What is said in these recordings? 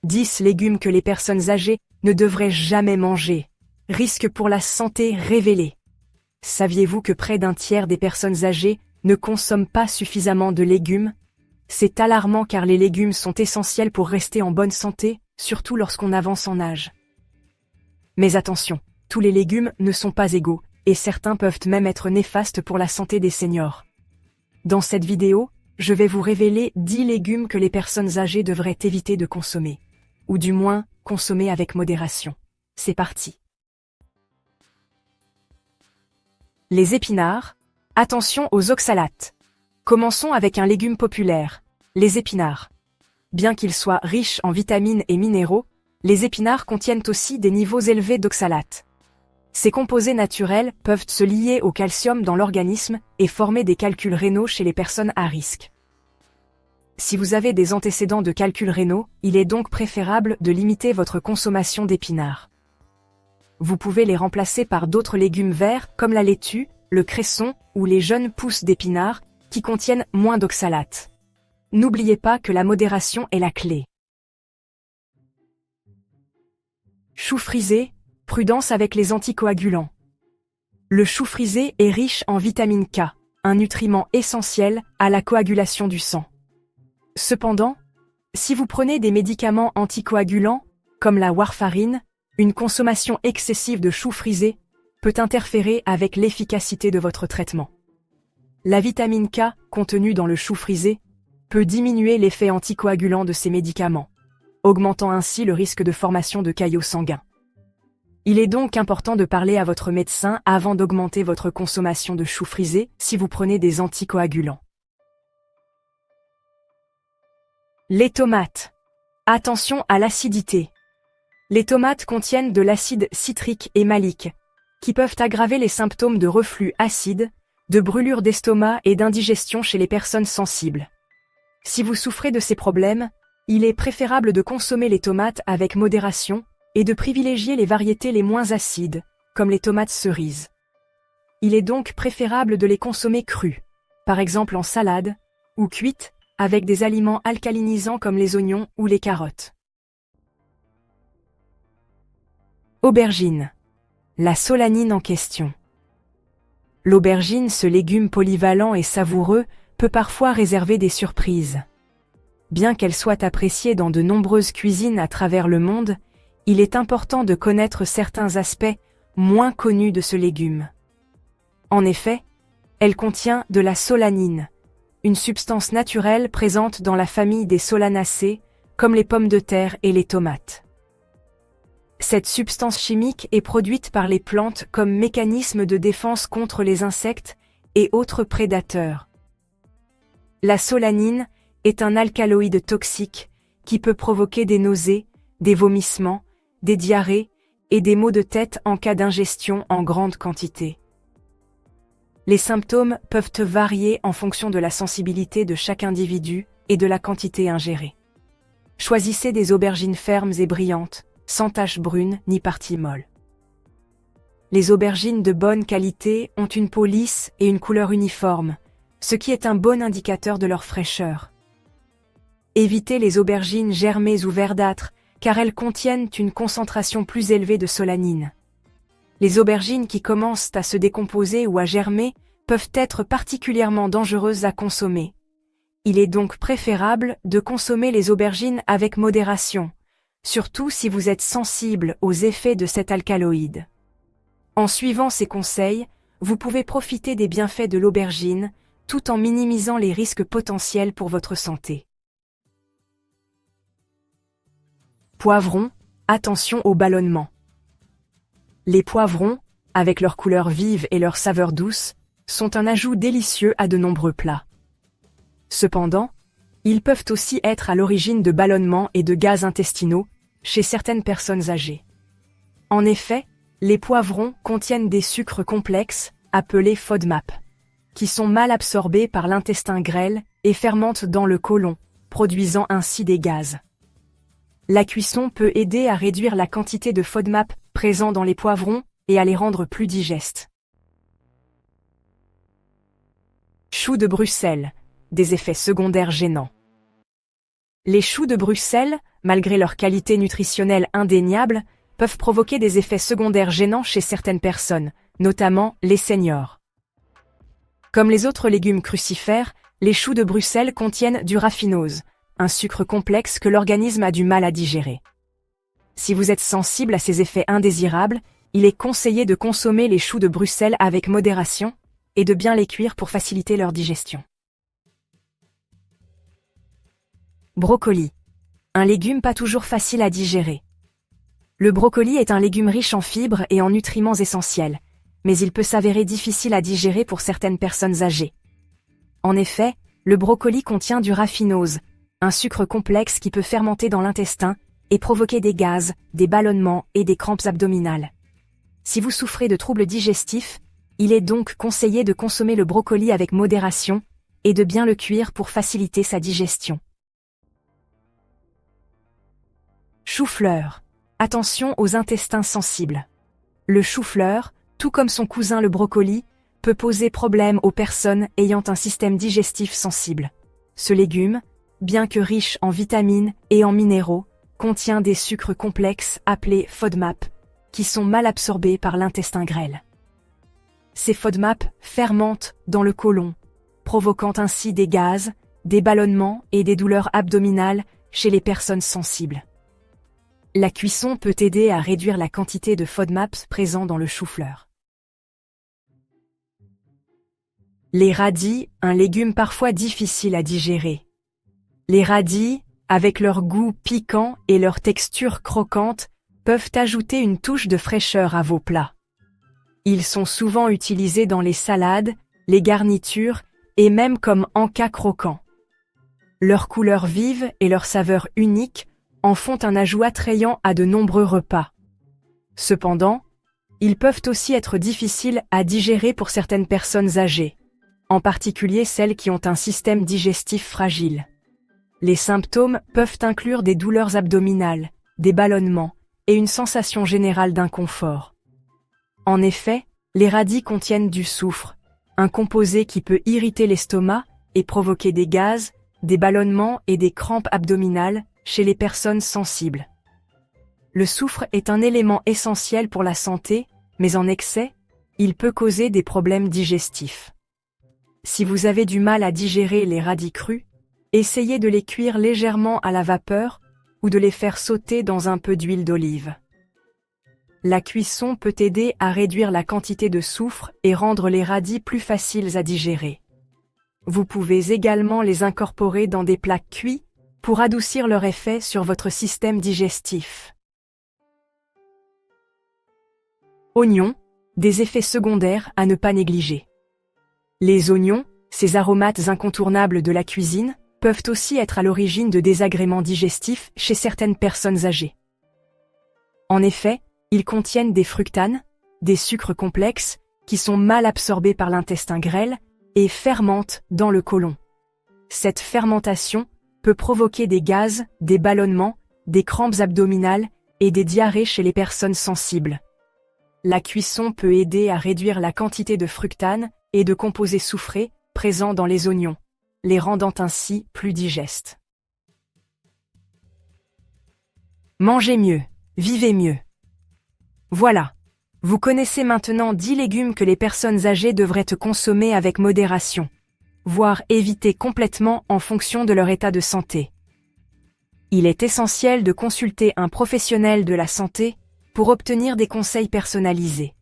10 légumes que les personnes âgées ne devraient jamais manger. Risque pour la santé révélé. Saviez-vous que près d'un tiers des personnes âgées ne consomment pas suffisamment de légumes? C'est alarmant car les légumes sont essentiels pour rester en bonne santé, surtout lorsqu'on avance en âge. Mais attention, tous les légumes ne sont pas égaux, et certains peuvent même être néfastes pour la santé des seniors. Dans cette vidéo, je vais vous révéler 10 légumes que les personnes âgées devraient éviter de consommer. Ou du moins, consommer avec modération. C'est parti. Les épinards. Attention aux oxalates. Commençons avec un légume populaire, les épinards. Bien qu'ils soient riches en vitamines et minéraux, les épinards contiennent aussi des niveaux élevés d'oxalates. Ces composés naturels peuvent se lier au calcium dans l'organisme et former des calculs rénaux chez les personnes à risque. Si vous avez des antécédents de calculs rénaux, il est donc préférable de limiter votre consommation d'épinards. Vous pouvez les remplacer par d'autres légumes verts comme la laitue, le cresson ou les jeunes pousses d'épinards qui contiennent moins d'oxalates. N'oubliez pas que la modération est la clé. Chou frisé, prudence avec les anticoagulants. Le chou frisé est riche en vitamine K, un nutriment essentiel à la coagulation du sang. Cependant, si vous prenez des médicaments anticoagulants, comme la warfarine, une consommation excessive de chou frisé peut interférer avec l'efficacité de votre traitement. La vitamine K, contenue dans le chou frisé, peut diminuer l'effet anticoagulant de ces médicaments, augmentant ainsi le risque de formation de caillots sanguins. Il est donc important de parler à votre médecin avant d'augmenter votre consommation de chou frisé si vous prenez des anticoagulants. Les tomates. Attention à l'acidité. Les tomates contiennent de l'acide citrique et malique, qui peuvent aggraver les symptômes de reflux acide, de brûlure d'estomac et d'indigestion chez les personnes sensibles. Si vous souffrez de ces problèmes, il est préférable de consommer les tomates avec modération et de privilégier les variétés les moins acides, comme les tomates cerises. Il est donc préférable de les consommer crues, par exemple en salade, ou cuites, avec des aliments alcalinisants comme les oignons ou les carottes. Aubergine. La solanine en question. L'aubergine, ce légume polyvalent et savoureux, peut parfois réserver des surprises. Bien qu'elle soit appréciée dans de nombreuses cuisines à travers le monde, il est important de connaître certains aspects moins connus de ce légume. En effet, elle contient de la solanine, une substance naturelle présente dans la famille des solanacées, comme les pommes de terre et les tomates. Cette substance chimique est produite par les plantes comme mécanisme de défense contre les insectes et autres prédateurs. La solanine est un alcaloïde toxique qui peut provoquer des nausées, des vomissements, des diarrhées et des maux de tête en cas d'ingestion en grande quantité. Les symptômes peuvent varier en fonction de la sensibilité de chaque individu et de la quantité ingérée. Choisissez des aubergines fermes et brillantes, sans taches brunes ni parties molles. Les aubergines de bonne qualité ont une peau lisse et une couleur uniforme, ce qui est un bon indicateur de leur fraîcheur. Évitez les aubergines germées ou verdâtres, car elles contiennent une concentration plus élevée de solanine. Les aubergines qui commencent à se décomposer ou à germer peuvent être particulièrement dangereuses à consommer. Il est donc préférable de consommer les aubergines avec modération, surtout si vous êtes sensible aux effets de cet alcaloïde. En suivant ces conseils, vous pouvez profiter des bienfaits de l'aubergine, tout en minimisant les risques potentiels pour votre santé. Poivrons, attention au ballonnement. Les poivrons, avec leur couleur vive et leur saveur douce, sont un ajout délicieux à de nombreux plats. Cependant, ils peuvent aussi être à l'origine de ballonnements et de gaz intestinaux chez certaines personnes âgées. En effet, les poivrons contiennent des sucres complexes, appelés FODMAP, qui sont mal absorbés par l'intestin grêle et fermentent dans le côlon, produisant ainsi des gaz. La cuisson peut aider à réduire la quantité de FODMAP présent dans les poivrons et à les rendre plus digestes. Choux de Bruxelles, des effets secondaires gênants. Les choux de Bruxelles, malgré leur qualité nutritionnelle indéniable, peuvent provoquer des effets secondaires gênants chez certaines personnes, notamment les seniors. Comme les autres légumes crucifères, les choux de Bruxelles contiennent du raffinose, un sucre complexe que l'organisme a du mal à digérer. Si vous êtes sensible à ces effets indésirables, il est conseillé de consommer les choux de Bruxelles avec modération et de bien les cuire pour faciliter leur digestion. Brocoli. Un légume pas toujours facile à digérer. Le brocoli est un légume riche en fibres et en nutriments essentiels, mais il peut s'avérer difficile à digérer pour certaines personnes âgées. En effet, le brocoli contient du raffinose, un sucre complexe qui peut fermenter dans l'intestin et provoquer des gaz, des ballonnements et des crampes abdominales. Si vous souffrez de troubles digestifs, il est donc conseillé de consommer le brocoli avec modération et de bien le cuire pour faciliter sa digestion. Chou-fleur. Attention aux intestins sensibles. Le chou-fleur, tout comme son cousin le brocoli, peut poser problème aux personnes ayant un système digestif sensible. Ce légume, bien que riche en vitamines et en minéraux, contient des sucres complexes appelés FODMAP, qui sont mal absorbés par l'intestin grêle. Ces FODMAP fermentent dans le côlon, provoquant ainsi des gaz, des ballonnements et des douleurs abdominales chez les personnes sensibles. La cuisson peut aider à réduire la quantité de FODMAP présent dans le chou-fleur. Les radis, un légume parfois difficile à digérer. Les radis, avec leur goût piquant et leur texture croquante, peuvent ajouter une touche de fraîcheur à vos plats. Ils sont souvent utilisés dans les salades, les garnitures et même comme encas croquants. Leur couleur vive et leur saveur unique en font un ajout attrayant à de nombreux repas. Cependant, ils peuvent aussi être difficiles à digérer pour certaines personnes âgées, en particulier celles qui ont un système digestif fragile. Les symptômes peuvent inclure des douleurs abdominales, des ballonnements et une sensation générale d'inconfort. En effet, les radis contiennent du soufre, un composé qui peut irriter l'estomac et provoquer des gaz, des ballonnements et des crampes abdominales chez les personnes sensibles. Le soufre est un élément essentiel pour la santé, mais en excès, il peut causer des problèmes digestifs. Si vous avez du mal à digérer les radis crus, essayez de les cuire légèrement à la vapeur ou de les faire sauter dans un peu d'huile d'olive. La cuisson peut aider à réduire la quantité de soufre et rendre les radis plus faciles à digérer. Vous pouvez également les incorporer dans des plats cuits pour adoucir leur effet sur votre système digestif. Oignons, des effets secondaires à ne pas négliger. Les oignons, ces aromates incontournables de la cuisine, peuvent aussi être à l'origine de désagréments digestifs chez certaines personnes âgées. En effet, ils contiennent des fructanes, des sucres complexes, qui sont mal absorbés par l'intestin grêle et fermentent dans le côlon. Cette fermentation peut provoquer des gaz, des ballonnements, des crampes abdominales et des diarrhées chez les personnes sensibles. La cuisson peut aider à réduire la quantité de fructanes et de composés soufrés présents dans les oignons, les rendant ainsi plus digestes. Mangez mieux, vivez mieux. Voilà, vous connaissez maintenant 10 légumes que les personnes âgées devraient consommer avec modération, voire éviter complètement en fonction de leur état de santé. Il est essentiel de consulter un professionnel de la santé pour obtenir des conseils personnalisés.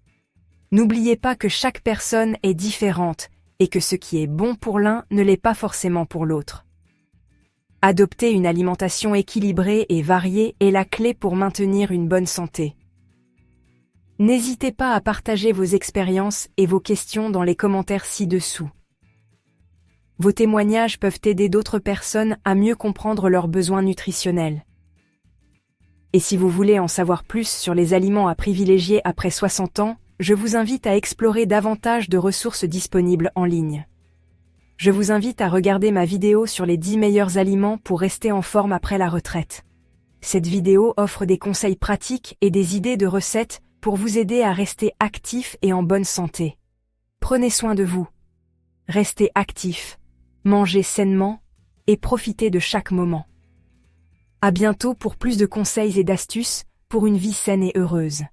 N'oubliez pas que chaque personne est différente et que ce qui est bon pour l'un ne l'est pas forcément pour l'autre. Adopter une alimentation équilibrée et variée est la clé pour maintenir une bonne santé. N'hésitez pas à partager vos expériences et vos questions dans les commentaires ci-dessous. Vos témoignages peuvent aider d'autres personnes à mieux comprendre leurs besoins nutritionnels. Et si vous voulez en savoir plus sur les aliments à privilégier après 60 ans, je vous invite à explorer davantage de ressources disponibles en ligne. Je vous invite à regarder ma vidéo sur les 10 meilleurs aliments pour rester en forme après la retraite. Cette vidéo offre des conseils pratiques et des idées de recettes pour vous aider à rester actif et en bonne santé. Prenez soin de vous. Restez actif, mangez sainement et profitez de chaque moment. À bientôt pour plus de conseils et d'astuces pour une vie saine et heureuse.